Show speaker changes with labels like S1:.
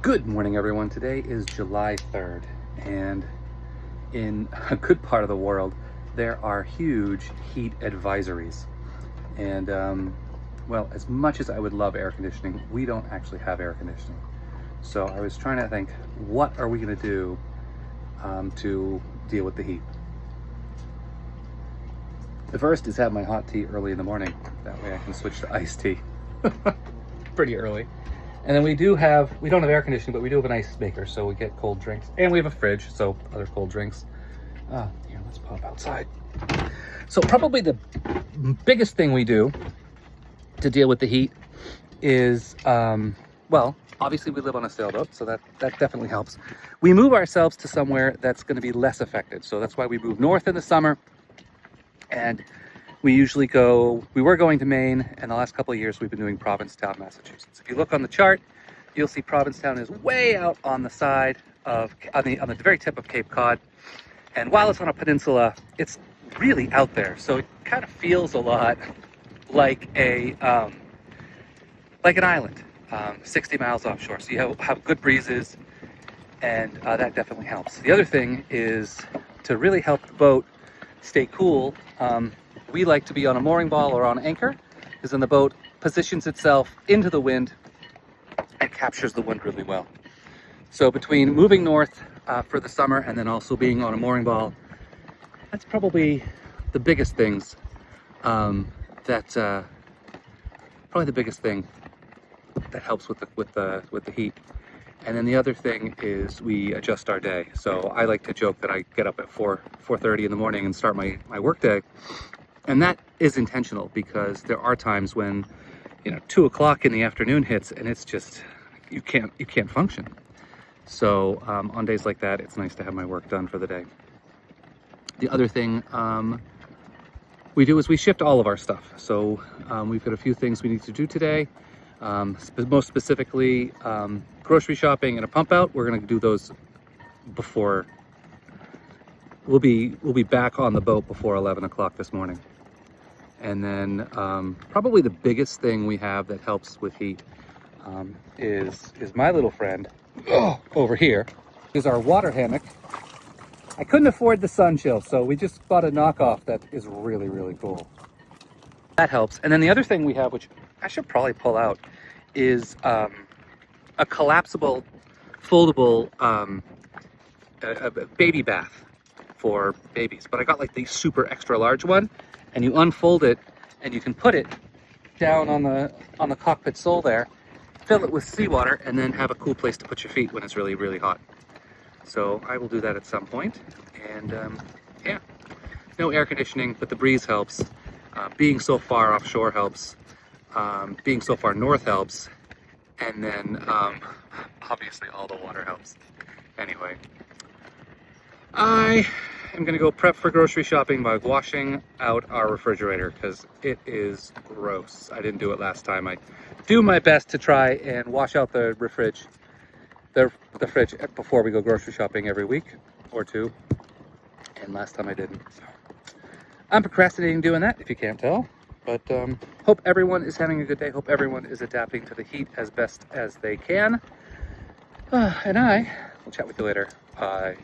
S1: Good morning, everyone. Today is July 3rd, and in a good part of the world, there are huge heat advisories. And, well, as much as I would love air conditioning, we don't actually have air conditioning. So I was trying to think, what are we going to do to deal with the heat? The first is have my hot tea early in the morning. That way I can switch to iced tea pretty early. And then we don't have air conditioning, but we do have an ice maker, so we get cold drinks. And we have a fridge, so other cold drinks. Here, let's pop outside. So probably the biggest thing we do to deal with the heat is, well, obviously we live on a sailboat, so that definitely helps. We move ourselves to somewhere that's going to be less affected. So that's why we move north in the summer. And we were going to Maine, and the last couple of years we've been doing Provincetown, Massachusetts. If you look on the chart, you'll see Provincetown is way out on the side on the very tip of Cape Cod. And while it's on a peninsula, it's really out there. So it kind of feels a lot like an island, 60 miles offshore. So you have good breezes, and that definitely helps. The other thing is to really help the boat stay cool. We like to be on a mooring ball or on anchor, because then the boat positions itself into the wind and captures the wind really well. So between moving north for the summer and then also being on a mooring ball, that's probably the biggest things. Probably the biggest thing that helps with the heat. And then the other thing is we adjust our day. So I like to joke that I get up at 4:30 in the morning and start my work day. And that is intentional, because there are times when, 2 o'clock in the afternoon hits and it's just, you can't function. So on days like that, it's nice to have my work done for the day. The other thing we do is we shift all of our stuff. So we've got a few things we need to do today. Most specifically, grocery shopping and a pump out. We're going to do those before, we'll be back on the boat before 11 o'clock this morning. And then probably the biggest thing we have that helps with heat is my little friend over here, is our water hammock. I couldn't afford the sun chill, so we just bought a knockoff that is really, really cool. That helps. And then the other thing we have, which I should probably pull out, is a collapsible, foldable a baby bath for babies. But I got like the super extra large one, and you unfold it and you can put it down on the cockpit sole there, fill it with seawater, and then have a cool place to put your feet when it's really, really hot. So I will do that at some point. And yeah, no air conditioning, but the breeze helps. Being so far offshore helps. Being so far north helps. And then obviously all the water helps. Anyway, I am going to go prep for grocery shopping by washing out our refrigerator, because it is gross. I didn't do it last time. I do my best to try and wash out the fridge before we go grocery shopping every week or two. And last time I didn't. So I'm procrastinating doing that, if you can't tell. But hope everyone is having a good day. Hope everyone is adapting to the heat as best as they can. And I will chat with you later. Bye.